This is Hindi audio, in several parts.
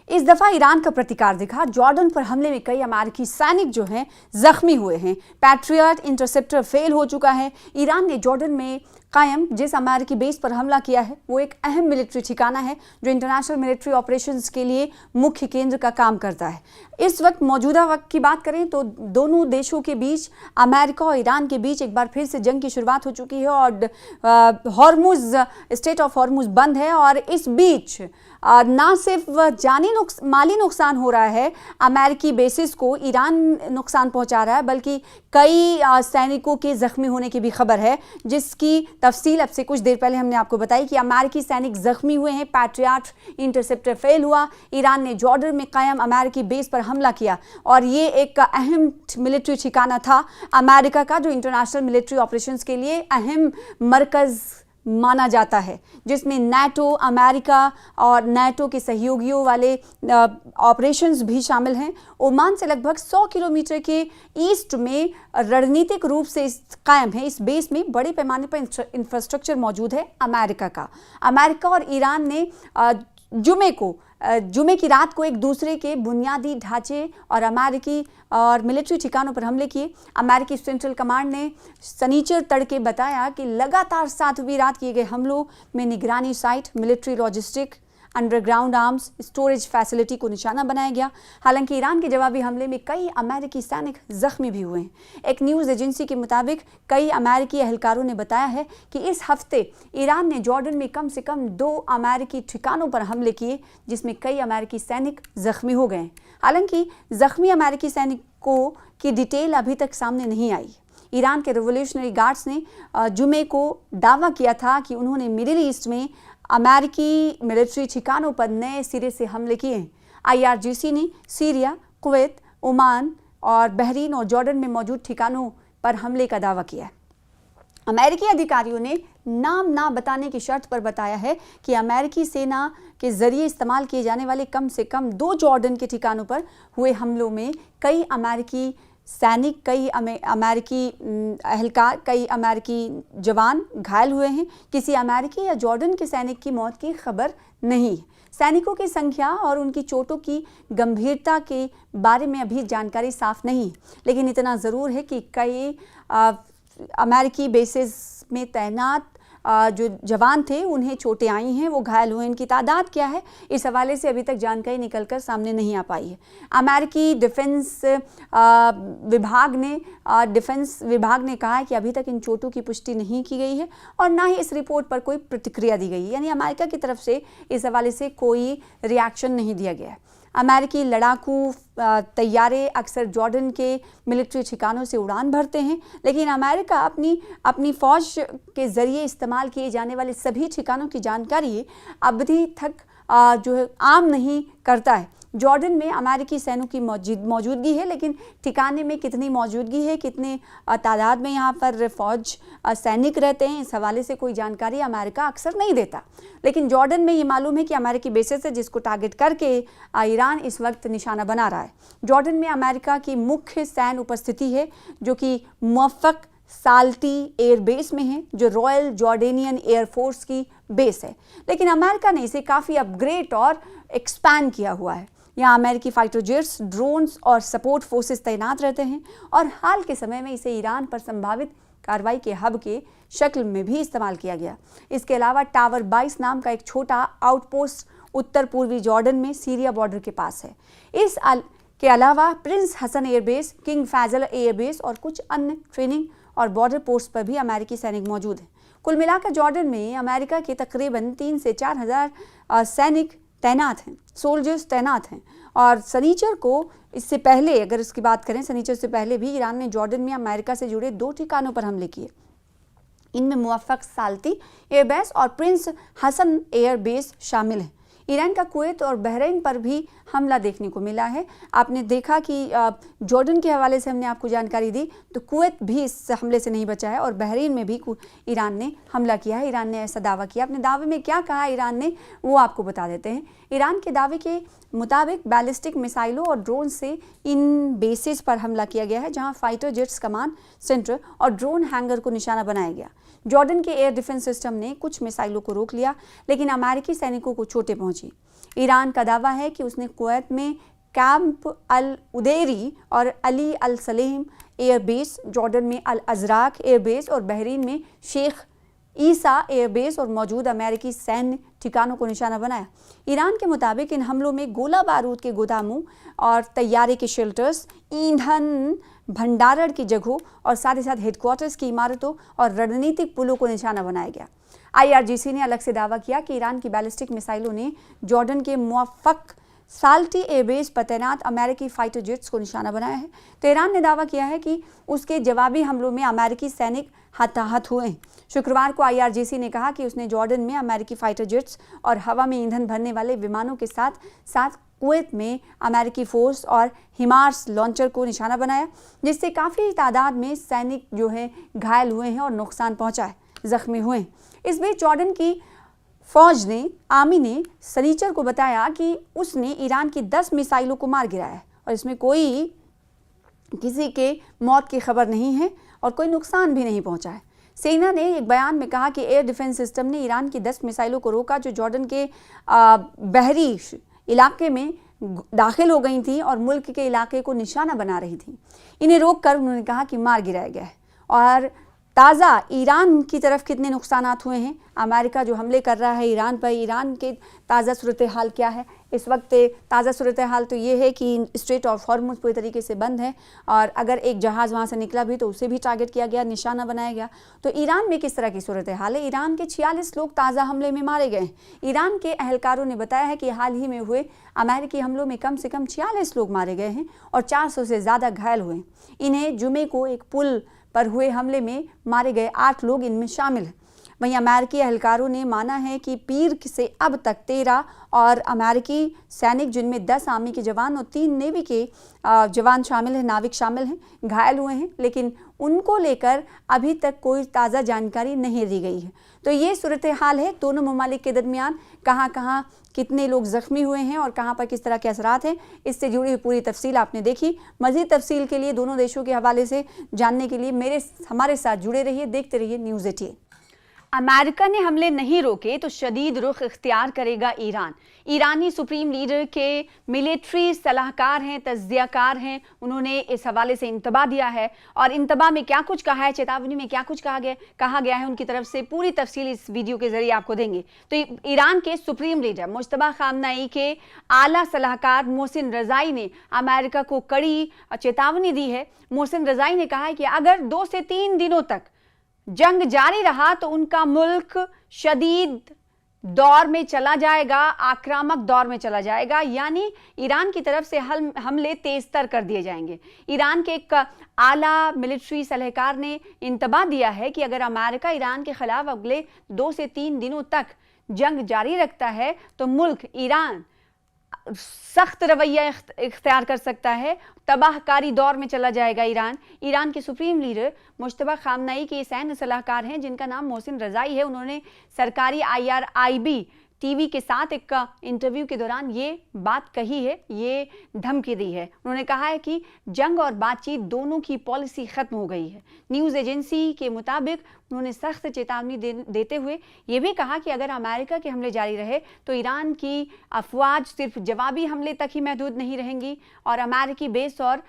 इस दफा ईरान का प्रतिकार दिखा। जॉर्डन पर हमले में कई अमेरिकी सैनिक जो हैं जख्मी हुए हैं। पैट्रियट इंटरसेप्टर फेल हो चुका है। ईरान ने जॉर्डन में कायम जिस अमेरिकी बेस पर हमला किया है वो एक अहम मिलिट्री ठिकाना है जो इंटरनेशनल मिलिट्री ऑपरेशंस के लिए मुख्य केंद्र का काम करता है। इस वक्त मौजूदा वक्त की बात करें तो दोनों देशों के बीच, अमेरिका और ईरान के बीच एक बार फिर से जंग की शुरुआत हो चुकी है और हॉर्मुज, स्टेट ऑफ हॉर्मुज बंद है। और इस बीच ना सिर्फ माली नुकसान हो रहा है, अमेरिकी बेसिस को ईरान नुकसान पहुंचा रहा है, बल्कि कई सैनिकों के जख्मी होने की भी खबर है, जिसकी तफसील अब से कुछ देर पहले हमने आपको बताई कि अमेरिकी सैनिक जख्मी हुए हैं। पैट्रियट इंटरसेप्टर फेल हुआ। ईरान ने जॉर्डन में कायम अमेरिकी बेस पर हमला किया और ये एक अहम मिलिट्री ठिकाना था अमेरिका का, जो इंटरनेशनल मिलिट्री ऑपरेशंस के लिए अहम मरकज माना जाता है, जिसमें नाटो, अमेरिका और नाटो के सहयोगियों वाले ऑपरेशंस भी शामिल हैं। ओमान से लगभग 100 किलोमीटर के ईस्ट में रणनीतिक रूप से कायम है। इस बेस में बड़े पैमाने पर इंफ्रास्ट्रक्चर मौजूद है अमेरिका का। अमेरिका और ईरान ने जुमे की रात को एक दूसरे के बुनियादी ढांचे और अमेरिकी और मिलिट्री ठिकानों पर हमले किए। अमेरिकी सेंट्रल कमांड ने शनिचर तड़के बताया कि लगातार 7वीं रात किए गए हमलों में निगरानी site, military logistic, underground arms storage facility को निशाना बनाया गया। हालांकि ईरान के जवाबी हमले में कई अमेरिकी सैनिक जख्मी भी हुए हैं। एक न्यूज़ एजेंसी के मुताबिक कई अमेरिकी एहलकारों ने बताया है कि इस हफ्ते ईरान ने जॉर्डन में कम से कम 2 अमेरिकी ठिकानों पर हमले किए, जिसमें कई अमेरिकी सैनिक जख्मी हो गए। हालांकि जख्मी अमेरिकी सैनिकों की डिटेल अभी तक सामने नहीं आई। ईरान के रिवोल्यूशनरी गार्ड्स ने जुमे को दावा किया था कि उन्होंने मिडिल ईस्ट में अमेरिकी मिलिट्री ठिकानों पर नए सिरे से हमले किए हैं। IRGC ने सीरिया, कुवैत, ओमान और बहरीन और जॉर्डन में मौजूद ठिकानों पर हमले का दावा किया है। अमेरिकी अधिकारियों ने नाम ना बताने की शर्त पर बताया है कि अमेरिकी सेना के जरिए इस्तेमाल किए जाने वाले कम से कम 2 जॉर्डन के ठिकानों पर हुए हमलों में कई अमेरिकी सैनिक, कई अमेरिकी एहलकार, कई अमेरिकी जवान घायल हुए हैं। किसी अमेरिकी या जॉर्डन के सैनिक की मौत की खबर नहीं। सैनिकों की संख्या और उनकी चोटों की गंभीरता के बारे में अभी जानकारी साफ नहीं, लेकिन इतना ज़रूर है कि कई अमेरिकी बेसिस में तैनात जो जवान थे उन्हें चोटें आई हैं, वो घायल हुए। इनकी तादाद क्या है, इस हवाले से अभी तक जानकारी निकलकर सामने नहीं आ पाई है। अमेरिकी डिफेंस विभाग ने कहा है कि अभी तक इन चोटों की पुष्टि नहीं की गई है और ना ही इस रिपोर्ट पर कोई प्रतिक्रिया दी गई है। यानी अमेरिका की तरफ से इस हवाले से कोई रिएक्शन नहीं दिया गया है। अमेरिकी लड़ाकू तैयारे अक्सर जॉर्डन के मिलिट्री ठिकानों से उड़ान भरते हैं, लेकिन अमेरिका अपनी फ़ौज के ज़रिए इस्तेमाल किए जाने वाले सभी ठिकानों की जानकारी अभी तक जो है आम नहीं करता है। जॉर्डन में अमेरिकी सैनिकों की मौजूदगी है, लेकिन ठिकाने में कितनी मौजूदगी है, कितने तादाद में यहाँ पर फ़ौज सैनिक रहते हैं, इस हवाले से कोई जानकारी अमेरिका अक्सर नहीं देता। लेकिन जॉर्डन में ये मालूम है कि अमेरिकी बेसिस है जिसको टारगेट करके ईरान इस वक्त निशाना बना रहा है। जॉर्डन में अमेरिका की मुख्य सैन्य उपस्थिति है जो कि मुवफ़्फ़क़ साल्टी एयर बेस में है, जो रॉयल जॉर्डेनियन एयर फोर्स की बेस है। लेकिन अमेरिका ने इसे काफ़ी अपग्रेड और एक्सपैंड किया हुआ है। यहाँ अमेरिकी फाइटर जेट्स, ड्रोन्स और सपोर्ट फोर्सेस तैनात रहते हैं और हाल के समय में इसे ईरान पर संभावित कार्रवाई के हब के शक्ल में भी इस्तेमाल किया गया। इसके अलावा टावर 22 नाम का एक छोटा आउटपोस्ट उत्तर पूर्वी जॉर्डन में सीरिया बॉर्डर के पास है। के अलावा prince Hassan airbase, king Faisal airbase और कुछ अन्य ट्रेनिंग और बॉर्डर पोस्ट पर भी अमेरिकी सैनिक मौजूद हैं। कुल मिलाकर जॉर्डन में अमेरिका के तकरीबन 3 से 4 हज़ार सैनिक तैनात हैं, सोल्जर्स तैनात हैं। और शनिचर को, इससे पहले अगर इसकी बात करें, शनिचर से पहले भी ईरान ने जॉर्डन में अमेरिका से जुड़े 2 ठिकानों पर हमले किए। इनमें मुवफ़्फ़क़ साल्टी एयरबेस और प्रिंस हसन एयरबेस शामिल हैं। ईरान का कुवैत और बहरीन पर भी हमला देखने को मिला है। आपने देखा कि जॉर्डन के हवाले से हमने आपको जानकारी दी, तो कुवैत भी इस हमले से नहीं बचा है और बहरीन में भी ईरान ने हमला किया है। ईरान ने ऐसा दावा किया। अपने दावे में क्या कहा ईरान ने, वो आपको बता देते हैं। ईरान के दावे के मुताबिक बैलिस्टिक मिसाइलों और ड्रोन से इन बेसिस पर हमला किया गया है, जहां फाइटर जेट्स कमांड सेंटर और ड्रोन हैंगर को निशाना बनाया गया। जॉर्डन के एयर डिफेंस सिस्टम ने कुछ मिसाइलों को रोक लिया, लेकिन अमेरिकी सैनिकों को चोटें पहुंची। ईरान का दावा है कि उसने कुवैत में कैंप अल उदैरी और अली अल सलेम एयरबेस, जॉर्डन में अल अजराक एयरबेस और बहरीन में शेख ईसा एयरबेस और मौजूद अमेरिकी सैन्य ठिकानों को निशाना बनाया। ईरान के मुताबिक इन हमलों में गोला बारूद के गोदामों और तैयारी के शेल्टर्स, ईंधन भंडारण की जगहों और साथ ही साथ हेडक्वार्टर्स की इमारतों और रणनीतिक पुलों को निशाना बनाया गया। IRGC ने अलग से दावा किया कि ईरान की बैलिस्टिक मिसाइलों ने जॉर्डन के मुवफ़्फ़क़ साल्टी एयरबेस पर तैनात अमेरिकी फाइटर जेट्स को निशाना बनाया है। तो ईरान ने दावा किया है कि उसके जवाबी हमलों में अमेरिकी सैनिक हताहत हुए हैं। शुक्रवार को IRGC ने कहा कि उसने जॉर्डन में अमेरिकी फाइटर जेट्स और हवा में ईंधन भरने वाले विमानों के साथ साथ कुवैत में अमेरिकी फोर्स और हिमार्स लॉन्चर को निशाना बनाया, जिससे काफ़ी तादाद में सैनिक जो हैं घायल हुए हैं और नुकसान पहुंचा है, जख्मी हुए हैं। इस बीच जॉर्डन की फौज ने आर्मी ने शनिचर को बताया कि उसने ईरान की 10 मिसाइलों को मार गिराया है और इसमें कोई किसी के मौत की खबर नहीं है और कोई नुकसान भी नहीं पहुंचा है। सेना ने एक बयान में कहा कि एयर डिफेंस सिस्टम ने ईरान की 10 मिसाइलों को रोका जो जॉर्डन के बहरी इलाके में दाखिल हो गई थी और मुल्क के इलाके को निशाना बना रही थी। इन्हें रोककर उन्होंने कहा कि मार गिराया गया है। और ताज़ा ईरान की तरफ कितने नुकसानात हुए हैं, अमेरिका जो हमले कर रहा है ईरान पर, ईरान के ताज़ा सूरत हाल क्या है इस वक्त? ताज़ा सूरत हाल तो ये है कि स्ट्रेट ऑफ हॉर्मुज़ पूरी तरीके से बंद है और अगर एक जहाज़ वहाँ से निकला भी तो उसे भी टारगेट किया गया, निशाना बनाया गया। तो ईरान में किस तरह की सूरत हाल है? ईरान के 46 लोग ताज़ा हमले में मारे गए हैं। ईरान के अहलकारों ने बताया है कि हाल ही में हुए अमेरिकी हमलों में कम से कम 46 लोग मारे गए हैं और 400 से ज़्यादा घायल हुए हैं। इन्हें जुमे को एक पुल पर हुए हमले में मारे गए 8 लोग इनमें शामिल हैं। वहीं अमेरिकी अहलकारों ने माना है कि पीर से अब तक 13 और अमेरिकी सैनिक, जिनमें 10 आर्मी के जवान और 3 नेवी के जवान शामिल हैं, नाविक शामिल हैं, घायल हुए हैं, लेकिन उनको लेकर अभी तक कोई ताज़ा जानकारी नहीं दी गई है। तो ये सूरत हाल है दोनों ममालिक के दरमियान, कहाँ कहाँ कितने लोग ज़ख्मी हुए हैं और कहाँ पर किस तरह के असरात हैं, इससे जुड़ी हुई पूरी तफसील आपने देखी। मज़ीद तफसील के लिए दोनों देशों के हवाले से जानने के लिए हमारे साथ जुड़े रहिए, देखते रहिए न्यूज़ 18। अमेरिका ने हमले नहीं रोके तो शदीद रुख इख्तियार करेगा ईरान। ईरानी सुप्रीम लीडर के मिलिट्री सलाहकार हैं, तज्जियाकार हैं, उन्होंने इस हवाले से इंतबा दिया है और इंतबा में क्या कुछ कहा है, चेतावनी में क्या कुछ कहा गया है उनकी तरफ से, पूरी तफसील इस वीडियो के जरिए आपको देंगे। तो ईरान के सुप्रीम लीडर मुश्तबा खामनेई के आला सलाहकार मोहसिन रज़ाई ने अमेरिका को कड़ी चेतावनी दी है। मोहसिन रज़ाई ने कहा है कि अगर 2 से 3 दिनों तक जंग जारी रहा तो उनका मुल्क शदीद दौर में चला जाएगा, आक्रामक दौर में चला जाएगा, यानी ईरान की तरफ से हमले तेजतर कर दिए जाएंगे। ईरान के एक आला मिलिट्री सलाहकार ने इंतबा दिया है कि अगर अमेरिका ईरान के खिलाफ अगले 2 से 3 दिनों तक जंग जारी रखता है तो मुल्क ईरान सख्त रवैया इख्तियार कर सकता है, तबाहकारी दौर में चला जाएगा ईरान। ईरान के सुप्रीम लीडर मुश्तबा खामनेई के सैन्य सलाहकार हैं जिनका नाम मोहसिन रज़ाई है। उन्होंने सरकारी IRIB टीवी के साथ एक इंटरव्यू के दौरान ये बात कही है, ये धमकी दी है। उन्होंने कहा है कि जंग और बातचीत दोनों की पॉलिसी खत्म हो गई है। न्यूज़ एजेंसी के मुताबिक उन्होंने सख्त चेतावनी देते हुए ये भी कहा कि अगर अमेरिका के हमले जारी रहे तो ईरान की अफवाज सिर्फ जवाबी हमले तक ही महदूद नहीं रहेंगी और अमेरिकी बेस और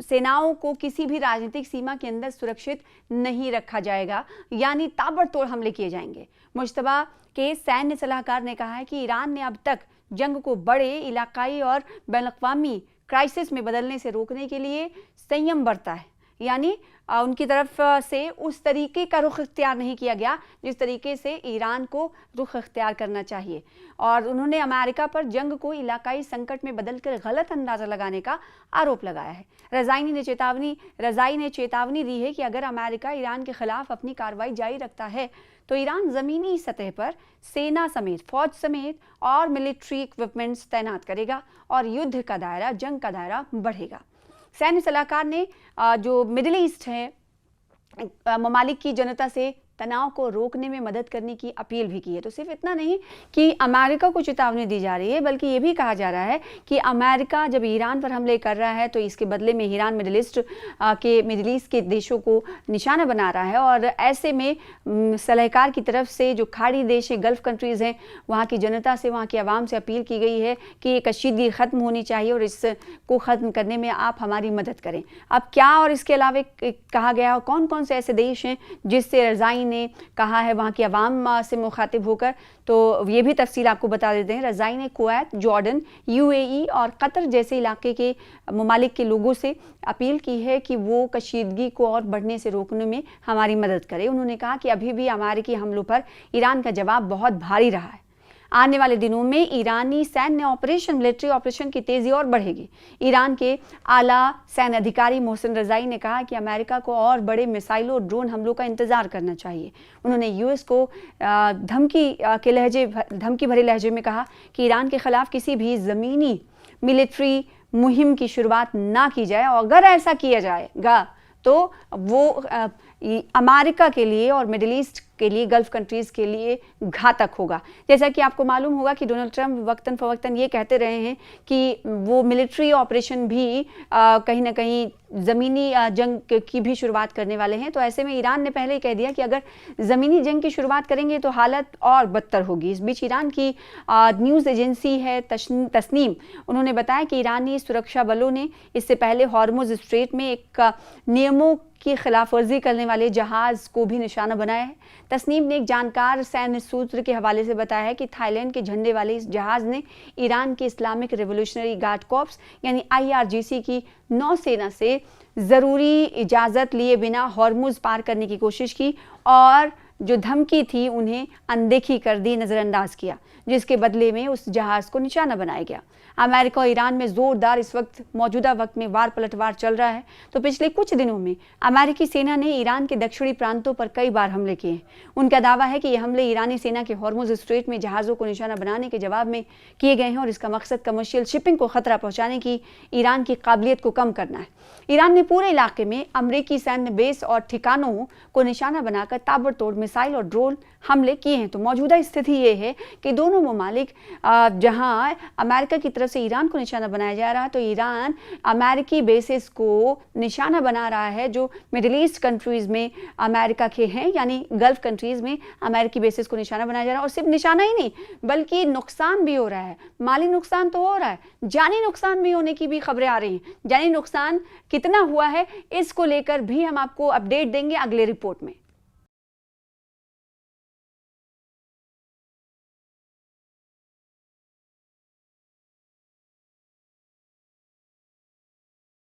सेनाओं को किसी भी राजनीतिक सीमा के अंदर सुरक्षित नहीं रखा जाएगा, यानी ताबड़तोड़ हमले किए जाएंगे। मुश्तबा के सैन्य सलाहकार ने कहा है कि ईरान ने अब तक जंग को बड़े इलाकाई और बैनुल-अक़वामी क्राइसिस में बदलने से रोकने के लिए संयम बरता है, यानी उनकी तरफ से उस तरीके का रुख इख्तियार नहीं किया गया जिस तरीके से ईरान को रुख इख्तियार करना चाहिए। और उन्होंने अमेरिका पर जंग को इलाकाई संकट में बदलकर गलत अंदाज़ा लगाने का आरोप लगाया है। रज़ाई ने चेतावनी दी है कि अगर अमेरिका ईरान के खिलाफ अपनी कार्रवाई जारी रखता है तो ईरान ज़मीनी सतह पर सेना समेत, फौज समेत और मिलिट्री इक्विपमेंट्स तैनात करेगा और युद्ध का दायरा, जंग का दायरा बढ़ेगा। सैन्य सलाहकार ने जो मिडिल ईस्ट है ममालिक की जनता से तनाव को रोकने में मदद करने की अपील भी की है। तो सिर्फ इतना नहीं कि अमेरिका को चेतावनी दी जा रही है, बल्कि ये भी कहा जा रहा है कि अमेरिका जब ईरान पर हमले कर रहा है तो इसके बदले में ईरान मिडिल ईस्ट के देशों को निशाना बना रहा है। और ऐसे में सलाहकार की तरफ से जो खाड़ी देश हैं, गल्फ कंट्रीज़ हैं, वहाँ की जनता से, वहाँ की आवाम से अपील की गई है कि ये कशीदगी ख़त्म होनी चाहिए और इसको ख़त्म करने में आप हमारी मदद करें। अब क्या और इसके अलावा कहा गया और कौन कौन से ऐसे देश हैं जिससे रज़ाई ने कहा है वहाँ की आवाम से मुखातिब होकर, तो ये भी तफसील आपको बता देते हैं। रज़ाई ने कुवैत, जॉर्डन, यूएई और कतर जैसे इलाके के ममालिक के लोगों से अपील की है कि वो कशीदगी को और बढ़ने से रोकने में हमारी मदद करें। उन्होंने कहा कि अभी भी अमेरिकी हमलों पर ईरान का जवाब बहुत भारी रहा है। आने वाले दिनों में ईरानी सैन्य ऑपरेशन, मिलिट्री ऑपरेशन की तेज़ी और बढ़ेगी। ईरान के आला सैन्य अधिकारी मोहसिन रज़ाई ने कहा कि अमेरिका को और बड़े मिसाइलों और ड्रोन हमलों का इंतज़ार करना चाहिए। उन्होंने यूएस को धमकी भरे लहजे में कहा कि ईरान के खिलाफ किसी भी ज़मीनी मिलिट्री मुहिम की शुरुआत ना की जाए, और अगर ऐसा किया जाएगा तो वो अमेरिका के लिए और मिडिल ईस्ट के लिए, गल्फ कंट्रीज़ के लिए घातक होगा। जैसा कि आपको मालूम होगा कि डोनाल्ड ट्रंप वक्तन फ़वक्तन ये कहते रहे हैं कि वो मिलिट्री ऑपरेशन भी कहीं ना कहीं ज़मीनी जंग की भी शुरुआत करने वाले हैं। तो ऐसे में ईरान ने पहले ही कह दिया कि अगर ज़मीनी जंग की शुरुआत करेंगे तो हालत और बदतर होगी। इस बीच ईरान की न्यूज़ एजेंसी है तस्नीम, उन्होंने बताया कि ईरानी सुरक्षा बलों ने इससे पहले हॉर्मुज़ स्ट्रेट में एक नियमों की खिलाफ वर्जी करने वाले जहाज़ को भी निशाना बनाया है। तस्नीम ने एक जानकार सैन्य सूत्र के हवाले से बताया है कि थाईलैंड के झंडे वाले इस जहाज़ ने ईरान के इस्लामिक रिवोल्यूशनरी गार्ड कॉर्प्स यानी IRGC की नौसेना से ज़रूरी इजाज़त लिए बिना हॉर्मुज़ पार करने की कोशिश की और जो धमकी थी उन्हें अनदेखी कर दी, नज़रअंदाज किया, जिसके बदले में उस जहाज़ को निशाना बनाया गया। अमेरिका और ईरान में ज़ोरदार इस वक्त मौजूदा वक्त में वार पलटवार चल रहा है। तो पिछले कुछ दिनों में अमेरिकी सेना ने ईरान के दक्षिणी प्रांतों पर कई बार हमले किए हैं। उनका दावा है कि ये हमले ईरानी सेना के हॉर्मुज़ स्ट्रेट में जहाज़ों को निशाना बनाने के जवाब में किए गए हैं और इसका मकसद कमर्शियल शिपिंग को खतरा पहुँचाने की ईरान की काबिलियत को कम करना है। ईरान ने पूरे इलाके में अमेरिकी सैन्य बेस और ठिकानों को निशाना बनाकर ताबड़तोड़ मिसाइल और ड्रोन हमले किए हैं। तो मौजूदा स्थिति ये है कि दोनों ममालिक जहां अमेरिका की तरफ से ईरान को निशाना बनाया जा रहा है, तो ईरान अमेरिकी बेसिस को निशाना बना रहा है जो मिडिल ईस्ट कंट्रीज़ में अमेरिका के हैं, यानी गल्फ कंट्रीज़ में अमेरिकी बेसिस को निशाना बनाया जा रहा है। और सिर्फ निशाना ही नहीं, बल्कि नुकसान भी हो रहा है। माली नुकसान तो हो रहा है, जानी नुकसान भी होने की भी खबरें आ रही हैं। जानी नुकसान कितना हुआ है इसको लेकर भी हम आपको अपडेट देंगे अगले रिपोर्ट में।